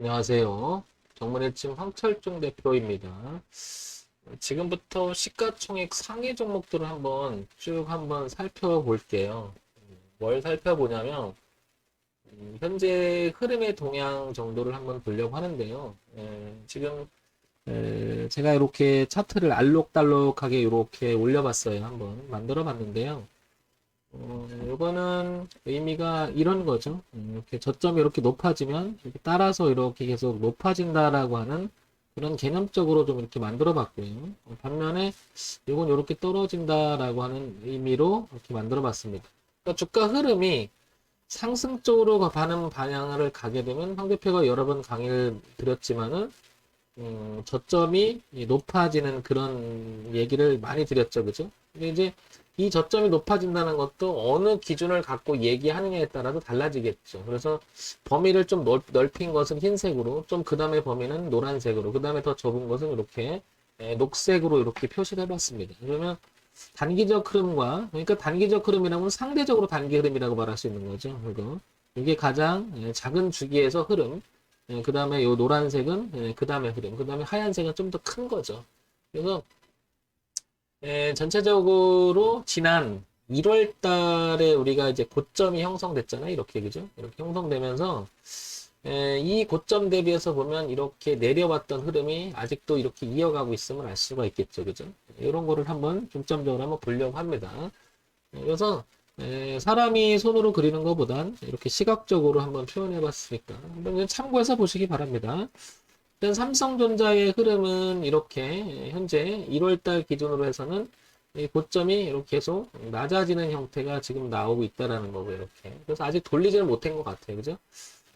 안녕하세요. 정문일침 황철중 대표입니다. 지금부터 시가총액 상위 종목들을 한번 살펴볼게요. 뭘 살펴보냐면, 현재 흐름의 동향 정도를 한번 보려고 하는데요. 지금, 제가 이렇게 차트를 알록달록하게 이렇게 올려봤어요. 한번 만들어 봤는데요. 이거는 의미가 이런 거죠. 이렇게 저점이 이렇게 높아지면 이렇게 따라서 이렇게 계속 높아진다라고 하는 그런 개념적으로 좀 이렇게 만들어 봤고요. 반면에 이건 이렇게 떨어진다라고 하는 의미로 이렇게 만들어 봤습니다. 그러니까 주가 흐름이 상승 쪽으로 가는 방향을 가게 되면 황 대표가 여러 번 강의를 드렸지만은 저점이 높아지는 그런 얘기를 많이 드렸죠. 그죠? 근데 이제 이 저점이 높아진다는 것도 어느 기준을 갖고 얘기하느냐에 따라서 달라지겠죠. 그래서 범위를 좀 넓힌 것은 흰색으로, 좀 그 다음에 범위는 노란색으로, 그 다음에 더 좁은 것은 이렇게 녹색으로 이렇게 표시를 해봤습니다. 그러면 단기적 흐름과, 그러니까 단기적 흐름이라면 상대적으로 단기 흐름이라고 말할 수 있는 거죠. 그거. 이게 가장 작은 주기에서 흐름, 그 다음에 요 노란색은 그 다음에 흐름, 그 다음에 하얀색은 좀 더 큰 거죠. 그래서 전체적으로 지난 1월 달에 우리가 이제 고점이 형성됐잖아요. 이렇게, 그죠? 이렇게 형성되면서, 이 고점 대비해서 보면 이렇게 내려왔던 흐름이 아직도 이렇게 이어가고 있음을 알 수가 있겠죠. 그죠? 이런 거를 한번 중점적으로 한번 보려고 합니다. 그래서, 사람이 손으로 그리는 것보단 이렇게 시각적으로 한번 표현해 봤으니까 한번 참고해서 보시기 바랍니다. 일단 삼성전자의 흐름은 이렇게 현재 1월달 기준으로 해서는 이 고점이 이렇게 계속 낮아지는 형태가 지금 나오고 있다라는 거고요. 이렇게. 그래서 아직 돌리지는 못한 것 같아요. 그죠?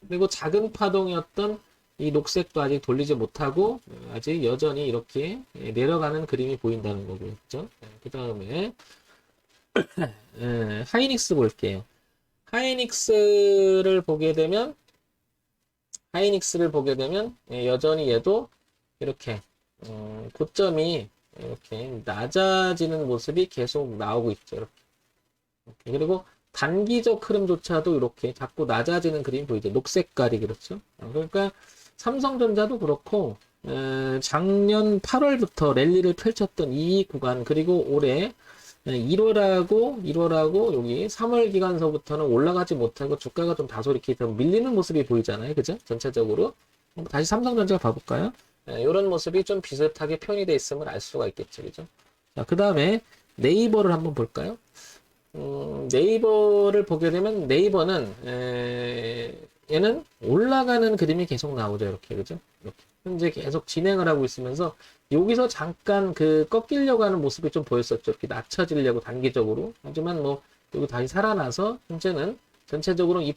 그리고 작은 파동이었던 이 녹색도 아직 돌리지 못하고 아직 여전히 이렇게 내려가는 그림이 보인다는 거고요. 그죠? 그 다음에 하이닉스 볼게요. 하이닉스를 보게 되면 여전히 얘도 이렇게 고점이 이렇게 낮아지는 모습이 계속 나오고 있죠. 이렇게. 그리고 단기적 흐름조차도 이렇게 자꾸 낮아지는 그림이 보이죠. 녹색깔이 그렇죠. 그러니까 삼성전자도 그렇고 작년 8월부터 랠리를 펼쳤던 이 구간 그리고 올해 1월하고 여기 3월 기간서부터는 올라가지 못하고 주가가 좀 다소 이렇게 좀 밀리는 모습이 보이잖아요. 그죠? 전체적으로. 다시 삼성전자 봐볼까요? 이런 모습이 좀 비슷하게 표현이 되어 있음을 알 수가 있겠죠. 그죠? 자, 그 다음에 네이버를 한번 볼까요? 네이버를 보게 되면 네이버는 얘는 올라가는 그림이 계속 나오죠. 이렇게. 그죠? 이렇게. 현재 계속 진행을 하고 있으면서 여기서 잠깐 그 꺾이려고 하는 모습이 좀 보였었죠. 이렇게 낮춰지려고 단기적으로. 하지만 뭐 여기 다시 살아나서 현재는 전체적으로 이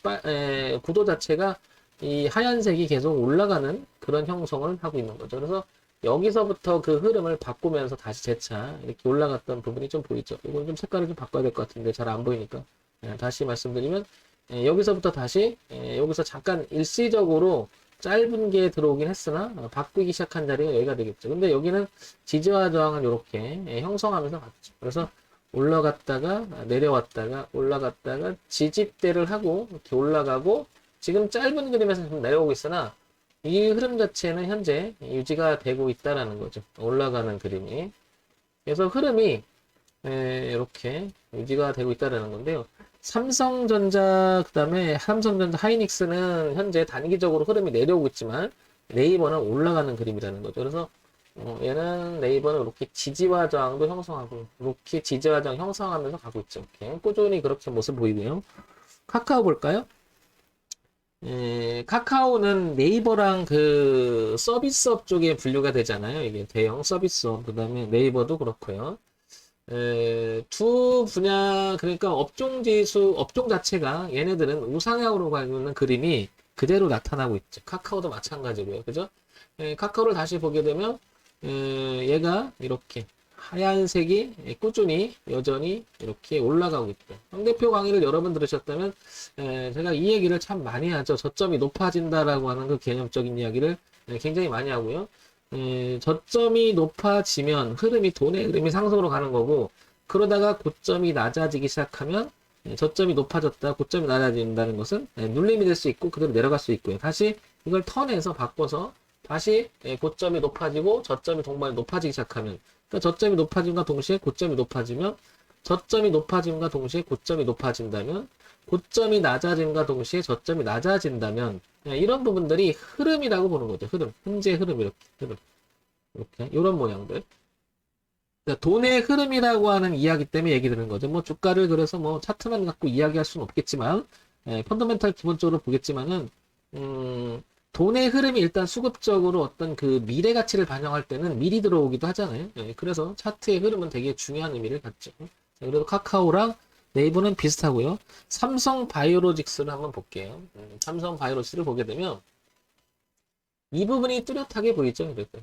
구도 자체가 이 하얀색이 계속 올라가는 그런 형성을 하고 있는 거죠. 그래서 여기서부터 그 흐름을 바꾸면서 다시 재차 이렇게 올라갔던 부분이 좀 보이죠. 이건 좀 색깔을 좀 바꿔야 될 것 같은데 잘 안 보이니까. 다시 말씀드리면 여기서부터 다시 여기서 잠깐 일시적으로 짧은 게 들어오긴 했으나 바꾸기 시작한 자리가 여기가 되겠죠. 근데 여기는 지지와 저항은 이렇게 형성하면서 갔죠. 그래서 올라갔다가 내려왔다가 올라갔다가 지지대를 하고 이렇게 올라가고 지금 짧은 그림에서 좀 내려오고 있으나 이 흐름 자체는 현재 유지가 되고 있다라는 거죠. 올라가는 그림이. 그래서 흐름이 이렇게 유지가 되고 있다라는 건데요. 삼성전자, 그 다음에 삼성전자 하이닉스는 현재 단기적으로 흐름이 내려오고 있지만 네이버는 올라가는 그림이라는 거죠. 그래서 얘는 네이버는 이렇게 지지와 저항도 형성하고 이렇게 지지와 저항 형성하면서 가고 있죠. 이렇게 꾸준히 그렇게 모습 보이고요. 카카오 볼까요? 카카오는 네이버랑 그 서비스업 쪽에 분류가 되잖아요. 이게 대형 서비스업, 그 다음에 네이버도 그렇고요. 두 분야, 그러니까 업종 지수, 업종 자체가 얘네들은 우상향으로 가고 있는 그림이 그대로 나타나고 있죠. 카카오도 마찬가지고요. 그죠? 카카오를 다시 보게 되면, 얘가 이렇게 하얀색이 꾸준히 여전히 이렇게 올라가고 있다. 황 대표 강의를 여러 번 들으셨다면, 제가 이 얘기를 참 많이 하죠. 저점이 높아진다라고 하는 그 개념적인 이야기를 굉장히 많이 하고요. 저점이 높아지면 흐름이 돈의 흐름이 상승으로 가는 거고 그러다가 고점이 낮아지기 시작하면 저점이 높아졌다 고점이 낮아진다는 것은 눌림이 될 수 있고 그대로 내려갈 수 있고요. 다시 이걸 턴해서 바꿔서 다시 고점이 높아지고 저점이 동반이 높아지기 시작하면, 그러니까 저점이 높아짐과 동시에 고점이 높아지면, 저점이 높아짐과 동시에 고점이 높아진다면, 고점이 낮아짐과 동시에 저점이 낮아진다면, 이런 부분들이 흐름이라고 보는 거죠. 흐름, 현재 흐름, 이렇게 흐름, 이렇게 이런 모양들. 그러니까 돈의 흐름이라고 하는 이야기 때문에 얘기 드는 거죠. 뭐 주가를 그래서 뭐 차트만 갖고 이야기할 수는 없겠지만, 펀더멘탈 기본적으로 보겠지만은, 돈의 흐름이 일단 수급적으로 어떤 그 미래 가치를 반영할 때는 미리 들어오기도 하잖아요. 그래서 차트의 흐름은 되게 중요한 의미를 갖죠. 그래도 카카오랑 네이버는 비슷하고요. 삼성 바이오로직스를 한번 볼게요. 삼성 바이오로직스를 보게 되면 이 부분이 뚜렷하게 보이죠. 이렇게.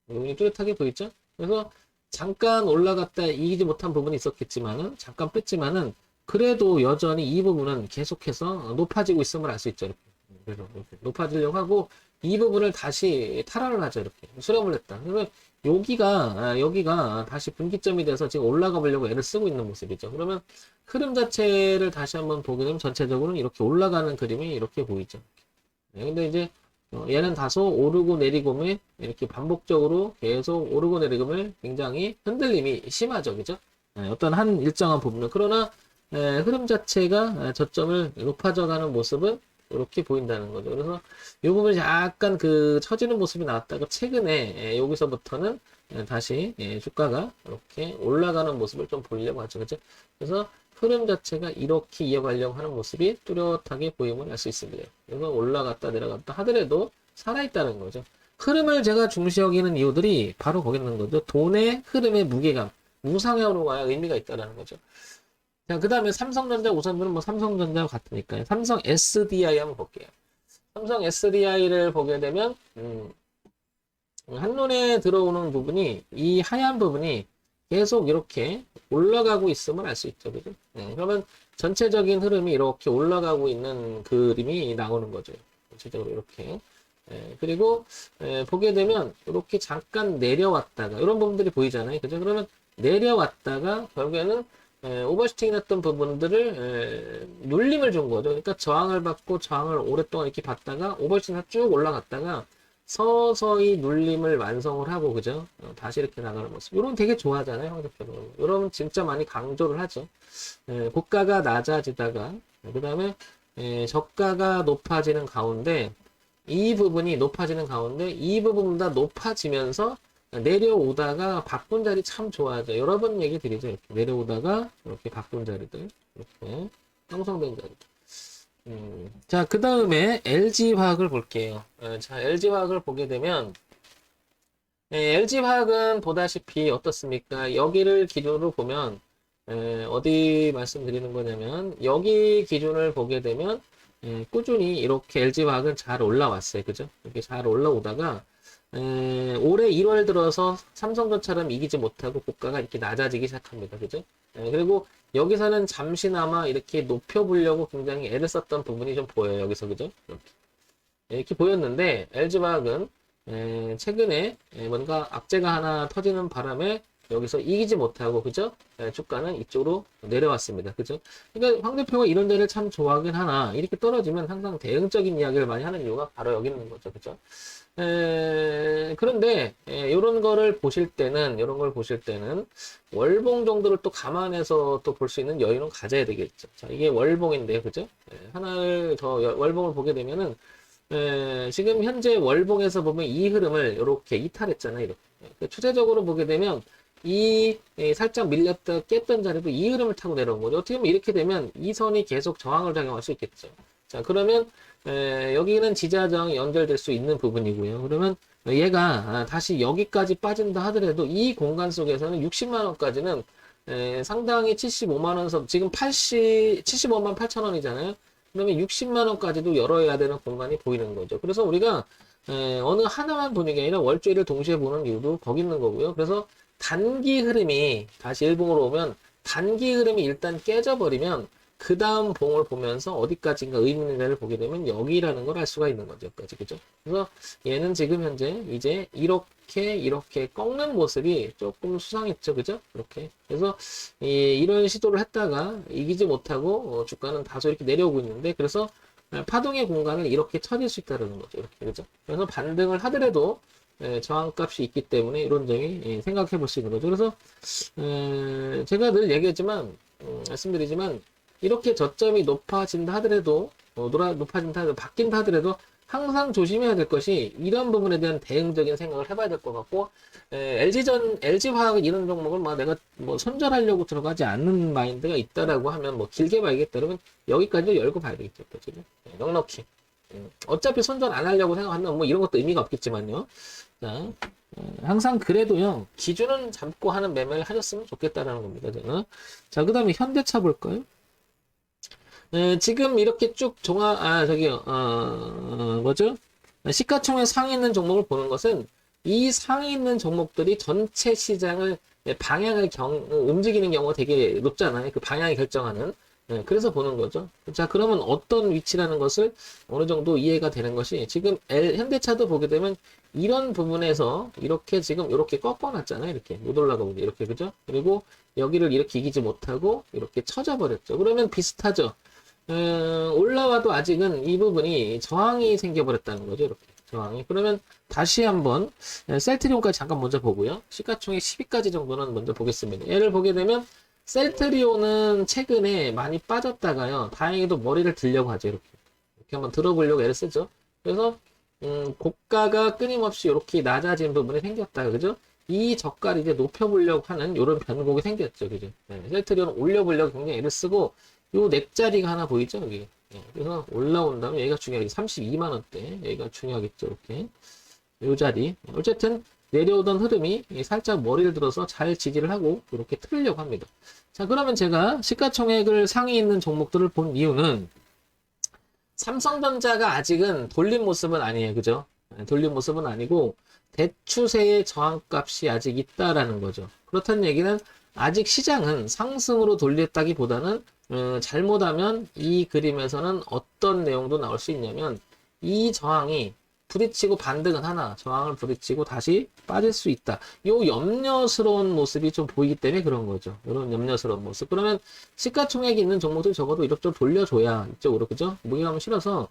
이 부분이 뚜렷하게 보이죠. 그래서 잠깐 올라갔다 이기지 못한 부분이 있었겠지만은 잠깐 뺐지만은 그래도 여전히 이 부분은 계속해서 높아지고 있음을 알 수 있죠. 이렇게. 그래서 이렇게 높아지려고 하고 이 부분을 다시 탈환을 하죠. 이렇게 수렴을 했다. 그러면 여기가 다시 분기점이 돼서 지금 올라가 보려고 애를 쓰고 있는 모습이죠. 그러면 흐름 자체를 다시 한번 보게 되면 전체적으로는 이렇게 올라가는 그림이 이렇게 보이죠. 근데 이제 얘는 다소 오르고 내리고에 이렇게 반복적으로 계속 오르고 내리고에 굉장히 흔들림이 심하죠. 그죠? 어떤 한 일정한 부분은. 그러나 흐름 자체가 저점을 높아져가는 모습은 이렇게 보인다는 거죠. 그래서 이 부분이 약간 그 처지는 모습이 나왔다가 최근에 여기서부터는 다시 주가가 이렇게 올라가는 모습을 좀 보이려고 하죠. 그죠? 그래서 흐름 자체가 이렇게 이어가려고 하는 모습이 뚜렷하게 보임을 알 수 있습니다. 그래서 올라갔다 내려갔다 하더라도 살아있다는 거죠. 흐름을 제가 중시 여기는 이유들이 바로 거기 있는 거죠. 돈의 흐름의 무게감, 우상향으로 가야 의미가 있다는 거죠. 자, 그 다음에 삼성전자 우선주는 뭐 삼성전자와 같으니까요. 삼성 SDI 한번 볼게요. 삼성 SDI를 보게 되면, 한눈에 들어오는 부분이, 이 하얀 부분이 계속 이렇게 올라가고 있음을 알 수 있죠. 그죠? 그러면 전체적인 흐름이 이렇게 올라가고 있는 그림이 나오는 거죠. 전체적으로 이렇게. 그리고, 보게 되면 이렇게 잠깐 내려왔다가, 이런 부분들이 보이잖아요. 그죠? 그러면 내려왔다가 결국에는 오버슈팅 했던 부분들을 눌림을 준 거죠. 그러니까 저항을 받고 저항을 오랫동안 이렇게 받다가 오버슈팅 쭉 올라갔다가 서서히 눌림을 완성을 하고 그죠? 다시 이렇게 나가는 모습. 이런 되게 좋아하잖아요. 황대표는. 이런 진짜 많이 강조를 하죠. 고가가 낮아지다가 그 다음에 저가가 높아지는 가운데 이 부분이 높아지는 가운데 이 부분보다 높아지면서 내려오다가 바꾼 자리 참 좋아하죠. 여러 번 얘기 드리죠. 이렇게 내려오다가 이렇게 바꾼 자리들, 이렇게 형성된 자리들. 자, 그 다음에 LG화학을 볼게요. 자, LG화학을 보게 되면 LG화학은 보다시피 어떻습니까? 여기를 기준으로 보면 어디 말씀드리는 거냐면 여기 기준을 보게 되면 꾸준히 이렇게 LG화학은 잘 올라왔어요. 그죠? 이렇게 잘 올라오다가 올해 1월 들어서 삼성전자처럼 이기지 못하고 고가가 이렇게 낮아지기 시작합니다. 그죠? 그리고 여기서는 잠시나마 이렇게 높여보려고 굉장히 애를 썼던 부분이 좀 보여요. 여기서. 그죠? 이렇게 보였는데, LG화학은 최근에 뭔가 악재가 하나 터지는 바람에 여기서 이기지 못하고, 그죠? 주가는 이쪽으로 내려왔습니다. 그죠? 그러니까 황 대표가 이런 데를 참 좋아하긴 하나, 이렇게 떨어지면 항상 대응적인 이야기를 많이 하는 이유가 바로 여기 있는 거죠. 그죠? 그런데 이런 거를 보실 때는 월봉 정도를 또 감안해서 또 볼 수 있는 여유는 가져야 되겠죠. 자, 이게 월봉인데요, 그죠? 하나를 더 월봉을 보게 되면은 지금 현재 월봉에서 보면 이 흐름을 이렇게 이탈했잖아요. 이렇게 추세적으로 보게 되면 이 살짝 밀렸다 깼던 자리도 이 흐름을 타고 내려온 거죠. 어떻게 보면 이렇게 되면 이 선이 계속 저항을 작용할 수 있겠죠. 자, 그러면 여기는 지지하정이 연결될 수 있는 부분이고요. 그러면 얘가 다시 여기까지 빠진다 하더라도 이 공간 속에서는 60만 원까지는 상당히 75만 원에서 지금 75만 8천 원이잖아요. 그러면 60만 원까지도 열어야 되는 공간이 보이는 거죠. 그래서 우리가 어느 하나만 보는 게 아니라 월주일을 동시에 보는 이유도 거기 있는 거고요. 그래서 단기 흐름이 다시 일봉으로 오면 단기 흐름이 일단 깨져버리면 그 다음 봉을 보면서 어디까지인가 의미 있는 데를 보게 되면 여기라는 걸 알 수가 있는 거죠. 여기까지. 그죠? 그래서 얘는 지금 현재 이제 이렇게 꺾는 모습이 조금 수상했죠. 그죠? 이렇게. 그래서 이런 시도를 했다가 이기지 못하고 주가는 다소 이렇게 내려오고 있는데 그래서 파동의 공간을 이렇게 쳐질 수 있다는 거죠. 이렇게, 그죠? 그래서 반등을 하더라도 저항값이 있기 때문에 이런 점이 생각해 볼 수 있는 거죠. 그래서 제가 늘 얘기했지만 말씀드리지만 이렇게 저점이 높아진다 하더라도 높아진다 하더라도 바뀐다 하더라도 항상 조심해야 될 것이 이런 부분에 대한 대응적인 생각을 해봐야 될 것 같고 LG화학은 이런 종목을 내가 손절하려고 들어가지 않는 마인드가 있다라고 하면 길게 봐야겠다 그러면 여기까지 열고 봐야 되겠죠. 그죠? 넉넉히 어차피 손절 안 하려고 생각하면 이런 것도 의미가 없겠지만요. 자, 항상 그래도요 기준은 잡고 하는 매매를 하셨으면 좋겠다라는 겁니다. 저는. 자, 그 다음에 현대차 볼까요? 지금 이렇게 쭉 뭐죠? 시가총액 상위 있는 종목을 보는 것은 이 상위 있는 종목들이 전체 시장을 방향을 움직이는 경우가 되게 높잖아요. 그 방향을 결정하는. 그래서 보는 거죠. 자, 그러면 어떤 위치라는 것을 어느 정도 이해가 되는 것이 지금 현대차도 보게 되면 이런 부분에서 이렇게 지금 이렇게 꺾어놨잖아요. 이렇게 못 올라가고 이렇게 그죠? 그리고 여기를 이렇게 이기지 못하고 이렇게 쳐져 버렸죠. 그러면 비슷하죠. 올라와도 아직은 이 부분이 저항이 생겨버렸다는 거죠. 이렇게 저항이. 그러면 다시 한번 셀트리온까지 잠깐 먼저 보고요. 시가총액 10위까지 정도는 먼저 보겠습니다. 얘를 보게 되면 셀트리온은 최근에 많이 빠졌다가요. 다행히도 머리를 들려고 하죠. 이렇게 한번 들어보려고 애를 쓰죠. 그래서 고가가 끊임없이 이렇게 낮아진 부분이 생겼다. 그죠? 이 저가를 이제 높여보려고 하는 이런 변곡이 생겼죠. 그죠? 셀트리온은 올려보려고 굉장히 애를 쓰고 요 넥자리가 하나 보이죠? 여기. 그래서 올라온다면 여기가 중요하게 32만원대. 여기가 중요하겠죠. 이렇게. 요 자리. 어쨌든 내려오던 흐름이 살짝 머리를 들어서 잘 지지를 하고 이렇게 틀려고 합니다. 자, 그러면 제가 시가총액을 상위 있는 종목들을 본 이유는 삼성전자가 아직은 돌린 모습은 아니에요. 그죠? 돌린 모습은 아니고 대추세의 저항값이 아직 있다라는 거죠. 그렇다는 얘기는 아직 시장은 상승으로 돌렸다기보다는 잘못하면 이 그림에서는 어떤 내용도 나올 수 있냐면 이 저항이 부딪히고 반등은 하나 저항을 부딪히고 다시 빠질 수 있다. 요 염려스러운 모습이 좀 보이기 때문에 그런 거죠. 이런 염려스러운 모습. 그러면 시가총액이 있는 종목들 적어도 이렇게 돌려줘야 이쪽으로 그죠? 무게감을 실어서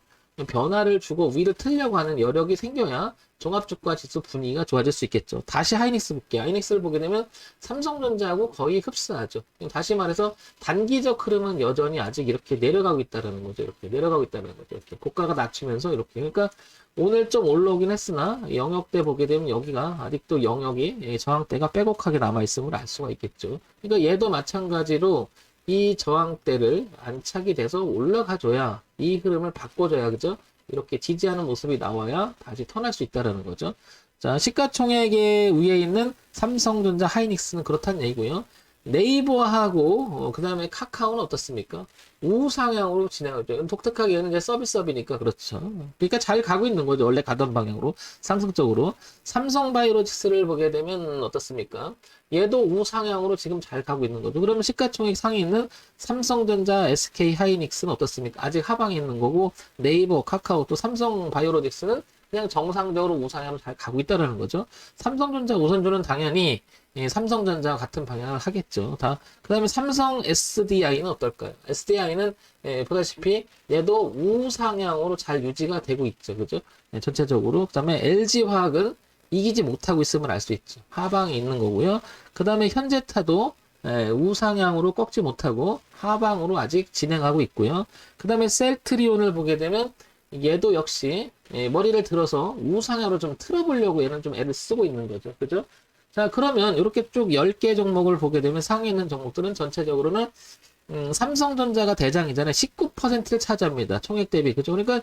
변화를 주고 위를 틀려고 하는 여력이 생겨야 종합주가 지수 분위기가 좋아질 수 있겠죠. 다시 하이닉스 볼게요. 하이닉스를 보게 되면 삼성전자하고 거의 흡사하죠. 다시 말해서 단기적 흐름은 여전히 아직 이렇게 내려가고 있다는 거죠. 이렇게 내려가고 있다는 거죠. 이렇게 고가가 낮추면서 이렇게. 그러니까 오늘 좀 올라오긴 했으나 영역대 보게 되면 여기가 아직도 영역이 저항대가 빼곡하게 남아있음을 알 수가 있겠죠. 그러니까 얘도 마찬가지로 이 저항대를 안착이 돼서 올라가줘야 이 흐름을 바꿔줘야 그죠? 이렇게 지지하는 모습이 나와야 다시 턴할 수 있다는 거죠. 자, 시가총액에 위에 있는 삼성전자, 하이닉스는 그렇다는 얘기고요. 네이버하고 그 다음에 카카오는 어떻습니까? 우상향으로 진행하죠. 독특하게 얘는 이제 서비스업이니까 그렇죠. 그러니까 잘 가고 있는 거죠. 원래 가던 방향으로 상승적으로. 삼성바이오로직스를 보게 되면 어떻습니까? 얘도 우상향으로 지금 잘 가고 있는 거죠. 그러면 시가총액 상위 있는 삼성전자, SK 하이닉스는 어떻습니까? 아직 하방에 있는 거고 네이버, 카카오 또 삼성바이오로직스는 그냥 정상적으로 우상향으로 잘 가고 있다는 거죠. 삼성전자 우선주는 당연히 삼성전자와 같은 방향을 하겠죠. 그 다음에 삼성 SDI는 어떨까요? SDI는 보다시피 얘도 우상향으로 잘 유지가 되고 있죠. 그죠? 전체적으로. 그 다음에 LG화학은 이기지 못하고 있음을 알 수 있죠. 하방에 있는 거고요. 그 다음에 현재타도 우상향으로 꺾지 못하고 하방으로 아직 진행하고 있고요. 그 다음에 셀트리온을 보게 되면 얘도 역시 머리를 들어서 우상향으로 좀 틀어보려고 얘는 좀 애를 쓰고 있는 거죠. 그죠? 자, 그러면 이렇게 쭉 10개 종목을 보게 되면 상위 있는 종목들은 전체적으로는 삼성전자가 대장이잖아요. 19%를 차지합니다. 총액 대비. 그죠? 그러니까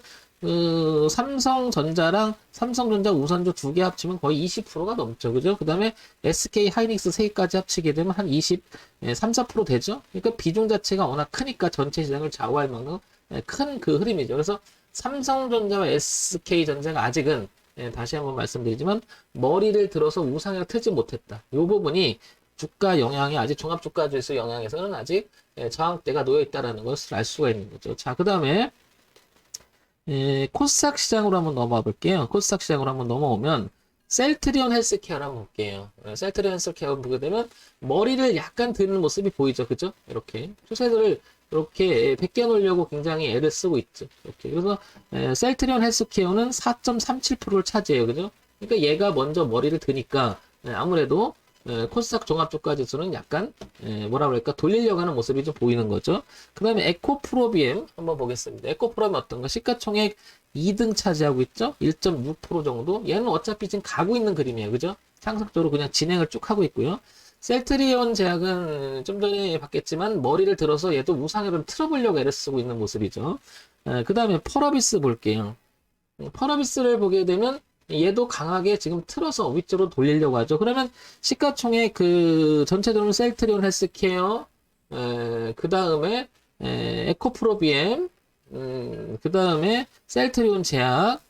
삼성전자랑 삼성전자 우선주 두 개 합치면 거의 20%가 넘죠. 그죠? 그 다음에 SK 하이닉스 3개까지 합치게 되면 한 3, 4% 되죠? 그러니까 비중 자체가 워낙 크니까 전체 시장을 좌우할 만큼 큰 그 흐름이죠. 그래서 삼성전자와 SK전자가 아직은 다시 한번 말씀드리지만 머리를 들어서 우상향 틀지 못했다. 이 부분이 주가 영향이 아직 종합주가지수 영향에서는 아직 저항대가 놓여 있다는 것을 알 수가 있는 거죠. 자, 그 다음에 코스닥 시장으로 한번 넘어와 볼게요. 코스닥 시장으로 한번 넘어오면 셀트리온 헬스케어를 한번 볼게요. 셀트리온 헬스케어 보게 되면 머리를 약간 드는 모습이 보이죠. 그죠? 이렇게 추세를 이렇게 베껴 놓으려고 굉장히 애를 쓰고 있죠. 이렇게. 그래서 셀트리온 헬스케어는 4.37%를 차지해요. 그죠? 그러니까 얘가 먼저 머리를 드니까 아무래도 코스닥 종합주가지수는 약간 뭐라 그럴까 돌리려고 하는 모습이 좀 보이는 거죠. 그 다음에 에코프로비엠 한번 보겠습니다. 에코프로비엠 어떤가? 시가총액 2등 차지하고 있죠. 1.6% 정도. 얘는 어차피 지금 가고 있는 그림이에요. 그죠? 상승적으로 그냥 진행을 쭉 하고 있고요. 셀트리온 제약은 좀 전에 봤겠지만 머리를 들어서 얘도 우상향을 틀어보려고 애를 쓰고 있는 모습이죠. 그 다음에 펄어비스 볼게요. 펄어비스를 보게 되면 얘도 강하게 지금 틀어서 위쪽으로 돌리려고 하죠. 그러면 시가총액 그 전체적으로 셀트리온 헬스케어, 그 다음에 에코프로비엠, 그 다음에 셀트리온 제약,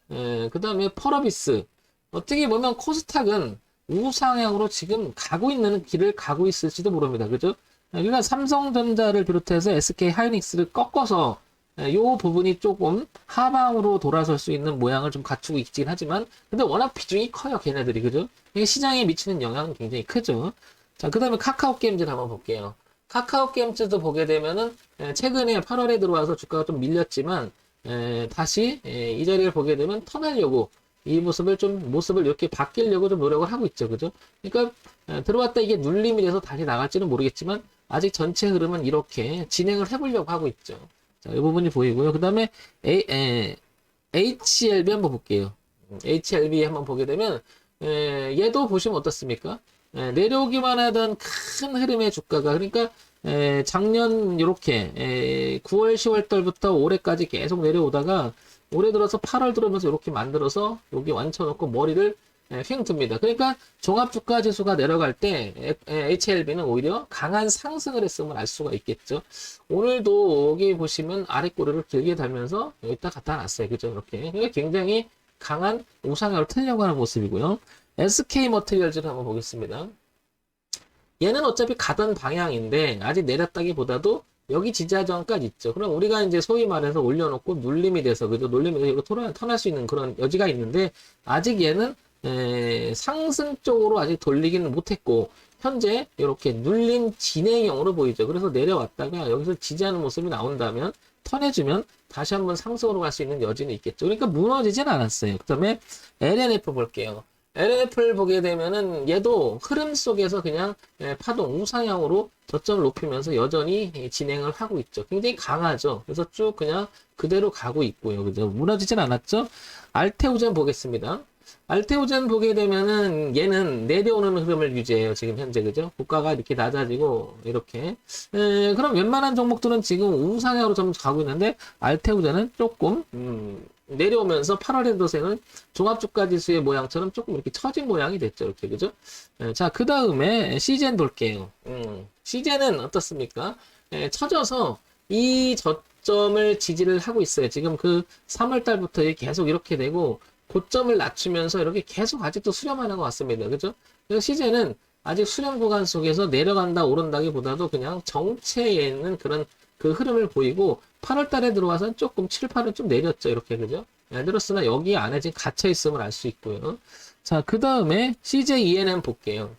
그 다음에 펄어비스. 어떻게 보면 코스닥은 우상향으로 지금 가고 있는 길을 가고 있을지도 모릅니다. 그죠? 그러니까 삼성전자를 비롯해서 SK 하이닉스를 꺾어서 이 부분이 조금 하방으로 돌아설 수 있는 모양을 좀 갖추고 있긴 하지만 근데 워낙 비중이 커요. 걔네들이. 그죠? 이게 시장에 미치는 영향은 굉장히 크죠. 자, 그 다음에 카카오 게임즈 한번 볼게요. 카카오 게임즈도 보게 되면은 최근에 8월에 들어와서 주가가 좀 밀렸지만 다시 이 자리를 보게 되면 턴하려고 이 모습을 이렇게 바뀌려고 좀 노력을 하고 있죠. 그죠? 그러니까 들어왔다 이게 눌림이 돼서 다시 나갈지는 모르겠지만 아직 전체 흐름은 이렇게 진행을 해보려고 하고 있죠. 자, 이 부분이 보이고요. 그 다음에 HLB 한번 볼게요. HLB 한번 보게 되면 얘도 보시면 어떻습니까? 내려오기만 하던 큰 흐름의 주가가 그러니까 작년 이렇게 9월 10월 달부터 올해까지 계속 내려오다가 올해 들어서 8월 들어오면서 이렇게 만들어서 여기 완쳐놓고 머리를 휙 듭니다. 그러니까 종합주가 지수가 내려갈 때 HLB는 오히려 강한 상승을 했음을 알 수가 있겠죠. 오늘도 여기 보시면 아랫꼬리를 길게 달면서 여기다 갖다 놨어요. 그죠? 이렇게. 그러니까 굉장히 강한 우상향을 틀려고 하는 모습이고요. SK 머티리얼즈를 한번 보겠습니다. 얘는 어차피 가던 방향인데 아직 내렸다기보다도 여기 지지하저항까지 있죠. 그럼 우리가 이제 소위 말해서 올려놓고 눌림이 돼서 그죠? 눌림이 돼서 이거 턴할 수 있는 그런 여지가 있는데 아직 얘는 상승 쪽으로 아직 돌리기는 못했고 현재 이렇게 눌림 진행형으로 보이죠. 그래서 내려왔다가 여기서 지지하는 모습이 나온다면 턴해주면 다시 한번 상승으로 갈 수 있는 여지는 있겠죠. 그러니까 무너지진 않았어요. 그 다음에 LNF 볼게요. LNF를 보게 되면은 얘도 흐름 속에서 그냥 파동 우상향으로 저점을 높이면서 여전히 진행을 하고 있죠. 굉장히 강하죠. 그래서 쭉 그냥 그대로 가고 있고요. 그죠? 무너지진 않았죠? 알테오젠 보겠습니다. 알테오젠 보게 되면은 얘는 내려오는 흐름을 유지해요. 지금 현재. 그죠? 고가가 이렇게 낮아지고 이렇게. 그럼 웬만한 종목들은 지금 우상향으로 좀 가고 있는데 알테오젠은 조금 내려오면서 8월에 들어서는 종합주가지수의 모양처럼 조금 이렇게 처진 모양이 됐죠. 이렇게. 그죠? 자, 그 다음에 CGN 볼게요. CGN은 어떻습니까? 처져서 이 저점을 지지를 하고 있어요. 지금 그 3월달부터 계속 이렇게 되고 고점을 낮추면서 이렇게 계속 아직도 수렴하는 것 같습니다. 그죠? 그래서 CGN은 아직 수렴 구간 속에서 내려간다 오른다기보다도 그냥 정체에 있는 그런 그 흐름을 보이고 8월 달에 들어와서는 조금 7, 8은 좀 내렸죠. 이렇게. 그죠? 내렸으나 여기 안에 지금 갇혀 있음을 알 수 있고요. 자, 그 다음에 CJENM 볼게요.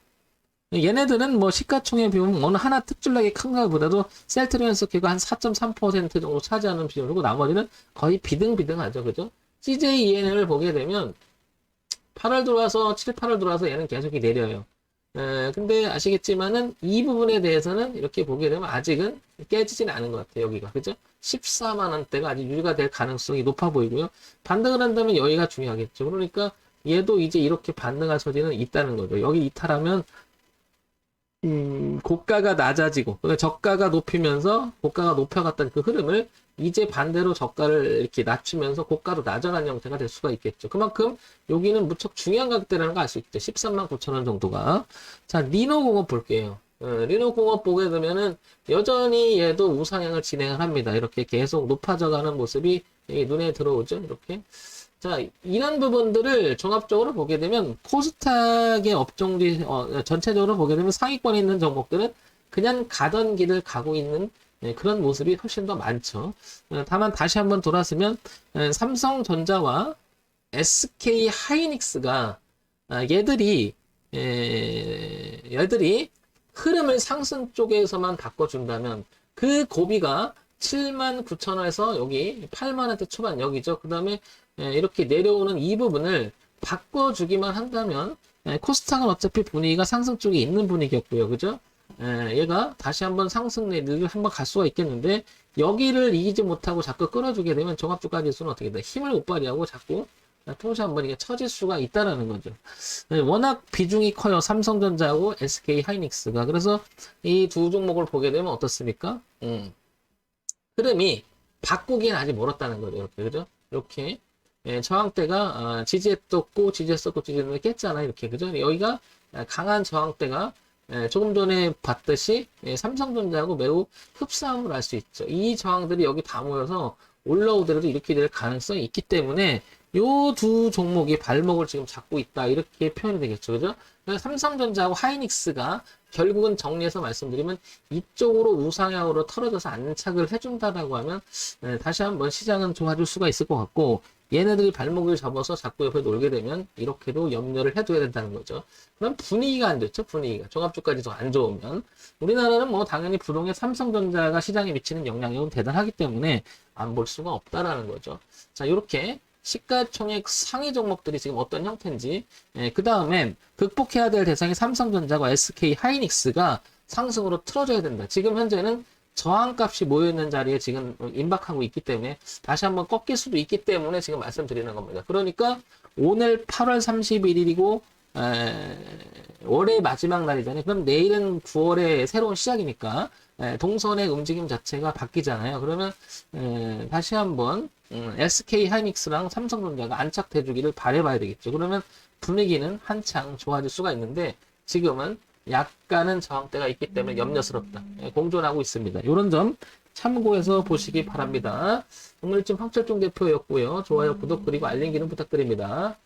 얘네들은 뭐 시가총액 비율은 어느 하나 특출나게 큰 것보다도 셀트리온 헬스케어가 한 4.3% 정도 차지하는 비율이고 나머지는 거의 비등비등하죠. 그죠? CJENM을 보게 되면 8월 들어와서 7, 8월 들어와서 얘는 계속 내려요. 근데 아시겠지만은 이 부분에 대해서는 이렇게 보게 되면 아직은 깨지진 않은 것 같아요. 여기가. 그죠? 14만 원대가 아직 유지가 될 가능성이 높아 보이고요. 반등을 한다면 여기가 중요하겠죠. 그러니까 얘도 이제 이렇게 반등할 소지는 있다는 거죠. 여기 이탈하면 고가가 낮아지고 저가가 높이면서 고가가 높여갔던 그 흐름을 이제 반대로 저가를 이렇게 낮추면서 고가도 낮아가는 형태가 될 수가 있겠죠. 그만큼 여기는 무척 중요한 가격대라는 걸 알 수 있죠. 13만 9천 원 정도가. 자, 리노공업 볼게요. 리노공업 보게 되면은 여전히 얘도 우상향을 진행을 합니다. 이렇게 계속 높아져가는 모습이 눈에 들어오죠. 이렇게. 자, 이런 부분들을 종합적으로 보게 되면 코스닥의 업종들 전체적으로 보게 되면 상위권에 있는 종목들은 그냥 가던 길을 가고 있는 그런 모습이 훨씬 더 많죠. 다만 다시 한번 돌아서면 삼성전자와 SK 하이닉스가 얘들이 흐름을 상승 쪽에서만 바꿔준다면 그 고비가 79,000원에서 여기 8만원대 초반 여기죠. 그 다음에 이렇게 내려오는 이 부분을 바꿔주기만 한다면 코스닥은 어차피 분위기가 상승 쪽에 있는 분위기였고요. 그죠? 얘가 다시 한번 상승 내리를 한번 갈 수가 있겠는데 여기를 이기지 못하고 자꾸 끌어주게 되면 종합주가 지수는 어떻게 돼? 힘을 못 발휘하고 자꾸 통시 한번 이게 처질 수가 있다라는 거죠. 워낙 비중이 커요. 삼성전자하고 SK 하이닉스가. 그래서 이 두 종목을 보게 되면 어떻습니까? 흐름이 바꾸기는 아직 멀었다는 거죠. 이렇게, 그죠? 이렇게. 저항대가 지지했었고 지지했는데 깼잖아. 이렇게, 그죠? 여기가 강한 저항대가 조금 전에 봤듯이 삼성전자하고 매우 흡사함을 알 수 있죠. 이 저항들이 여기 다 모여서 올라오더라도 이렇게 될 가능성이 있기 때문에 요 두 종목이 발목을 지금 잡고 있다. 이렇게 표현이 되겠죠. 그죠? 그래서 삼성전자하고 하이닉스가 결국은 정리해서 말씀드리면 이쪽으로 우상향으로 털어져서 안착을 해준다라고 하면 다시 한번 시장은 좋아질 수가 있을 것 같고 얘네들이 발목을 잡아서 자꾸 옆에 놀게 되면 이렇게도 염려를 해둬야 된다는 거죠. 그럼 분위기가 안 좋죠. 분위기가. 종합주까지도 안 좋으면 우리나라는 뭐 당연히 부동의 삼성전자가 시장에 미치는 영향력은 대단하기 때문에 안 볼 수가 없다라는 거죠. 자, 이렇게 시가총액 상위 종목들이 지금 어떤 형태인지 그 다음엔 극복해야 될 대상이 삼성전자와 SK 하이닉스가 상승으로 틀어져야 된다. 지금 현재는 저항값이 모여있는 자리에 지금 임박하고 있기 때문에 다시 한번 꺾일 수도 있기 때문에 지금 말씀드리는 겁니다. 그러니까 오늘 8월 31일이고 월의 마지막 날이잖아요. 그럼 내일은 9월의 새로운 시작이니까 동선의 움직임 자체가 바뀌잖아요. 그러면 다시 한번 SK 하이닉스랑 삼성전자가 안착돼 주기를 바라봐야 되겠죠. 그러면 분위기는 한창 좋아질 수가 있는데 지금은 약간은 저항대가 있기 때문에 염려스럽다. 공존하고 있습니다. 이런 점 참고해서 보시기 바랍니다. 오늘 좀 황철종 대표였고요. 좋아요, 구독 그리고 알림 기능 부탁드립니다.